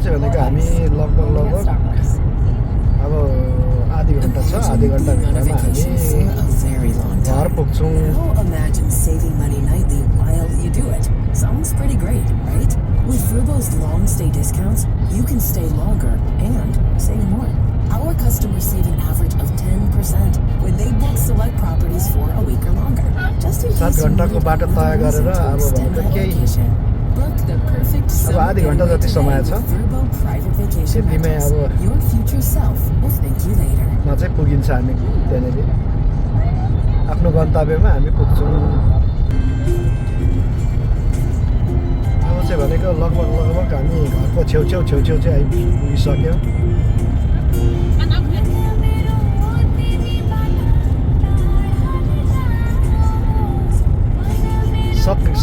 चाहिँ भनेको हामी लगभग अब आधी घन्टा छ आधी घन्टाभित्रमा हामी घर पुग्छौँ Imagine saving money nightly while you do it. Sounds pretty great, right? With Vrbo's long stay discounts, you can stay longer and save more. Our customers save an average of 10% when they book select properties for a week or longer. Just in 7 case you घन्टाको need बाटो तय गरेर अब भनेको केही Book the perfect अब आधी घन्टा जति समय छ Vrbo private vacation त्यतिमै rentals. अब Your future self will thank you later. मा चाहिँ पुगिन्छ हामी त्यहाँनिर आफ्नो गन्तव्यमा हामी पुग्छौँ अब चाहिँ भनेको लगभग हामी घरको छेउछेउ चाहिँ आइपुगिसक्यौँ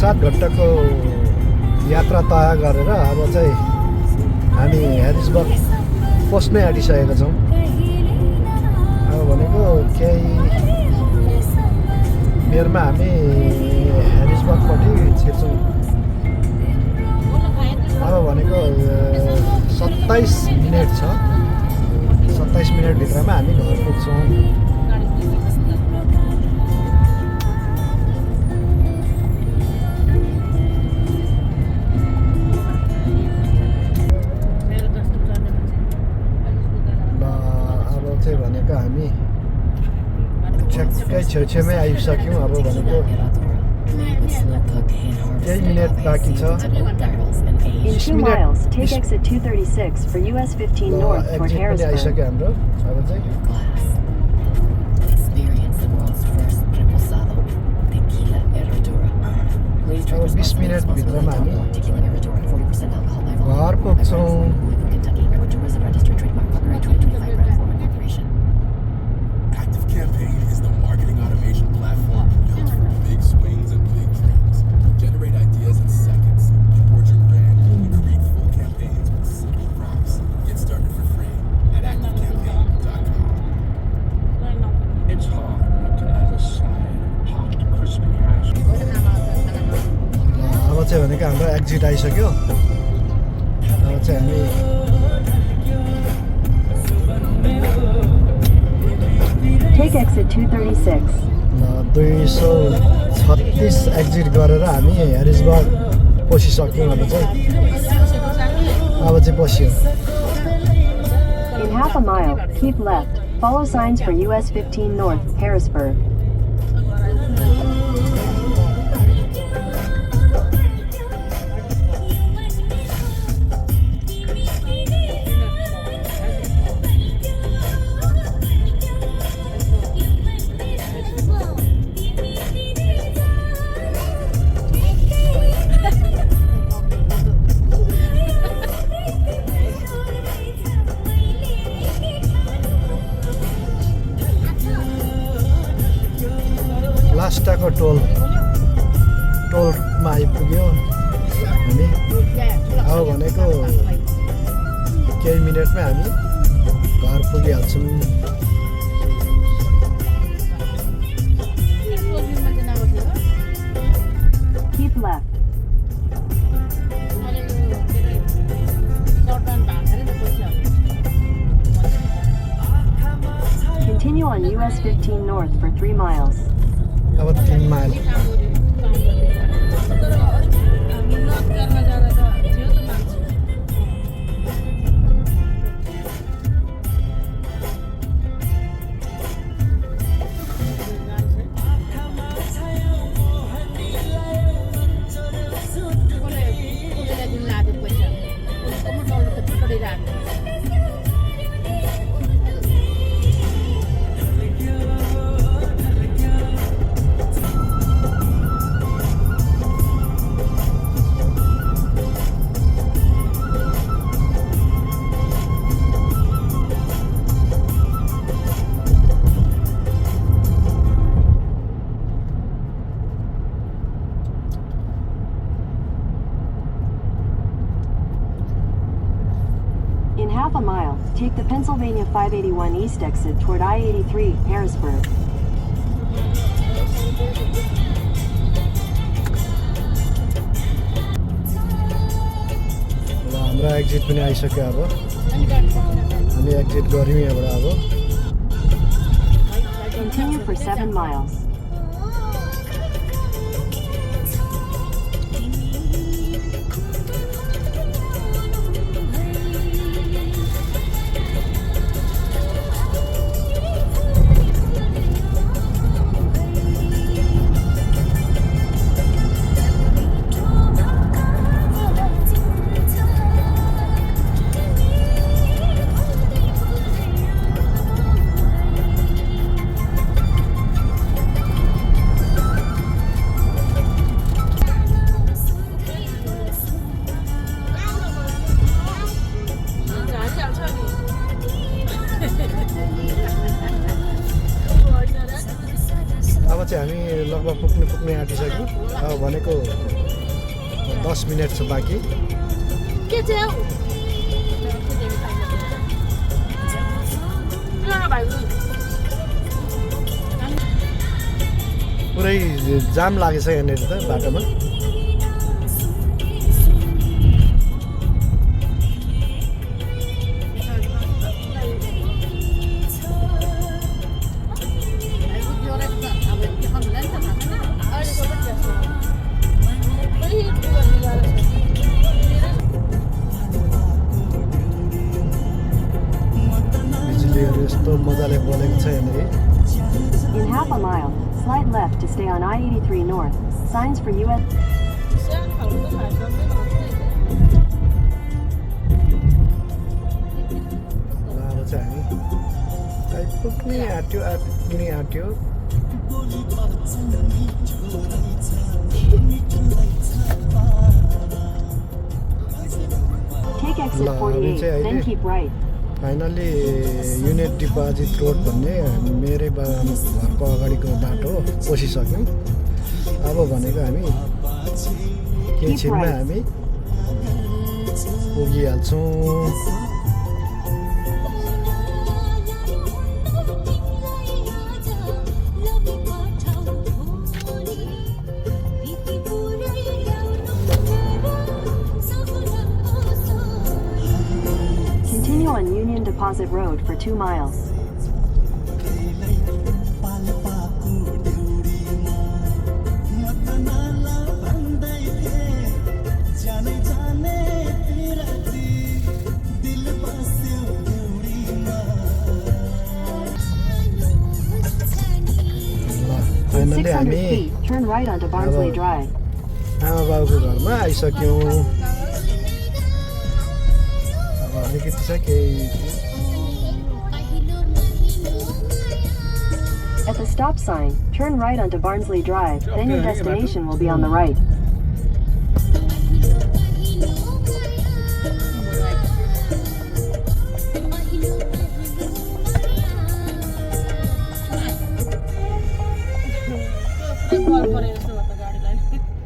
सात घन्टाको यात्रा तय गरेर अब चाहिँ हामी ह्यारिसबर्ग पोस्टमै आँटिसकेका छौँ अब भनेको केही बेरमा हामी ह्यारिसबर्गपट्टि छिर्छौँ अब भनेको 27 मिनट छ 27 मिनटभित्रमा हामी घर पुग्छौँ भनेको हामी ठ्याक्कै छेउछेउमै आइसक्यौँ अब भनेको केही मिनट बाँकी छ 20 minute take exit 236 for US 15 North toward पनि Harrisburg. आइसक्यो हाम्रो अब चाहिँ अब 20 मिनटभित्रमा हामी घर पुग्छौँ Campaign is the marketing automation platform built for big swings and big trends. Generate ideas in seconds, import your brand, and create full campaigns with simple prompts. Get started for free at activecampaign.com. It's hard not to add a side of hot, crispy hash. अब चाहिँ भनेको हाम्रो exit आइसक्यो अब चाहिँ हामी Take exit 236. 236 exit गरेर हामी ह्यारिसबर्ग पसिसक्यौँ अब चाहिँ पस्यो In half a mile, keep left. Follow signs for US 15 North, Harrisburg. लास्टाको टोलमा आइपुग्यो हामी अब भनेको केही मिनटमै हामी घर पुगिहाल्छौँ Keep left. Continue on US 15 North for 3 miles. अब 3 mile In half a mile, take the Pennsylvania 581 East exit toward I-83, Harrisburg. ल हाम्रो एक्जिट पनि आइसक्यो अब हामी एक्जिट गऱ्यौँ यहाँबाट अब Continue for 7 miles. अब चाहिँ हामी लगभग पुग्ने आँटिसक्यौँ अब भनेको 10 मिनट छ बाँकी पुरै जाम लागेछ यहाँनिर त बाटोमा बिजुलीहरू यस्तो मजाले बलेको छ यहाँनिर In half a mile, slide left to stay on I-83 North. Signs for US... अब चाहिँ हामी आइपुग्ने आँट्यो Take exit 48, then keep right. Finally unit deposit road भन्ने मेरै घरको अगाडिको बाटो पसिसक्यौँ अब भनेको हामी एकछिनमा हामी पुगिहाल्छौँ Continue on Union Deposit Road for 2 miles. In 600 feet, turn right onto Barnsley Drive. आमा बाबुको घरमा आइसक्यौँ अब अलिकति छ केही At the stop sign, turn right onto Barnsley Drive, then your destination will be on the right.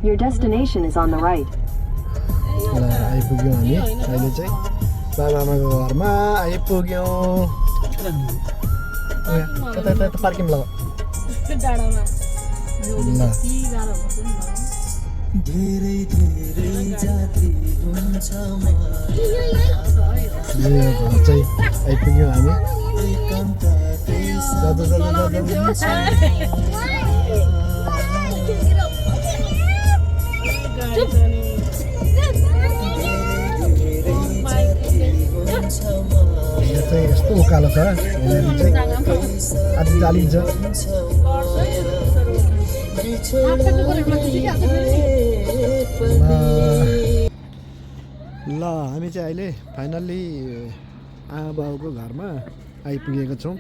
Your destination is on the right. ल आइपुग्यौँ हामी अहिले चाहिँ बाबाआमाको घरमा आइपुग्यौँ यता पार्किङ लगाऊ ल घर चाहिँ आइपुग्यौँ हामी यो चाहिँ यस्तो उकालो छ यहाँनिर चाहिँ आधी चालिन्छ ल हामी चाहिँ अहिले फाइनल्ली आमा बाबुको घरमा आइपुगेको छौँ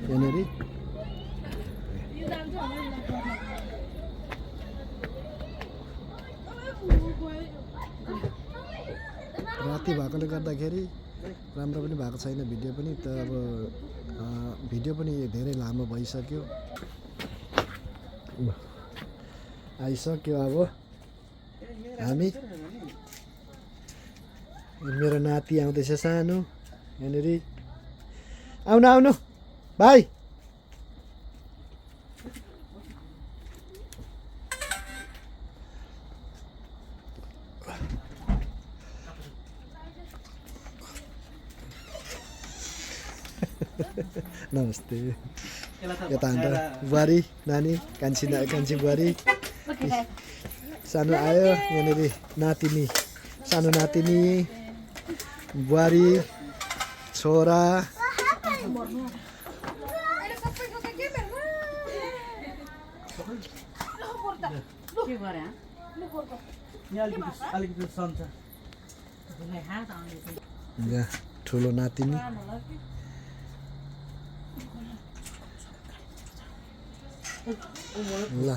यहाँनिर राति भएकोले गर्दाखेरि राम्रो पनि भएको छैन भिडियो पनि त अब भिडियो पनि धेरै लामो भइसक्यो आइसक्यो अब हामी मेरो नाति आउँदैछ सानो यहाँनिर आउनु आउनु भाइ नमस्ते यता हाम्रो बुहारी नानी कान्छी बुहारी सानो आयो यहाँनिर नातिनी सानो नातिनी बुहारी छोरा यहाँ ठुलो नातिनी ल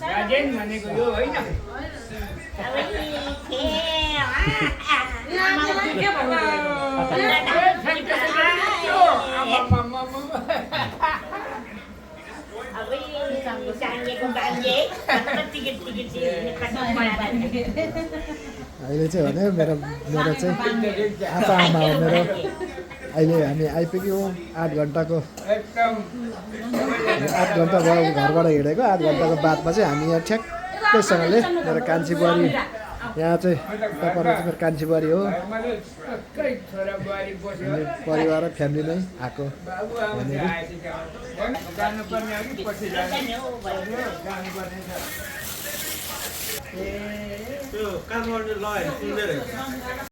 राजेन भनेको यो होइन अहिले चाहिँ भने मेरो चाहिँ आप्पा आमा हो मेरो अहिले हामी आइपुग्यौँ 8 घन्टाको 8 घन्टा भयो घरबाट हिँडेको 8 घन्टाको बादमा चाहिँ हामी यहाँ ठ्याक्कैसँगले मेरो कान्छी बुहारी यहाँ चाहिँ तपाईँहरू चाहिँ मेरो कान्छी बुहारी हो परिवार र फ्यामिली नै आएको त्यो काम गर्नु लगायो सुन्दै रहेछ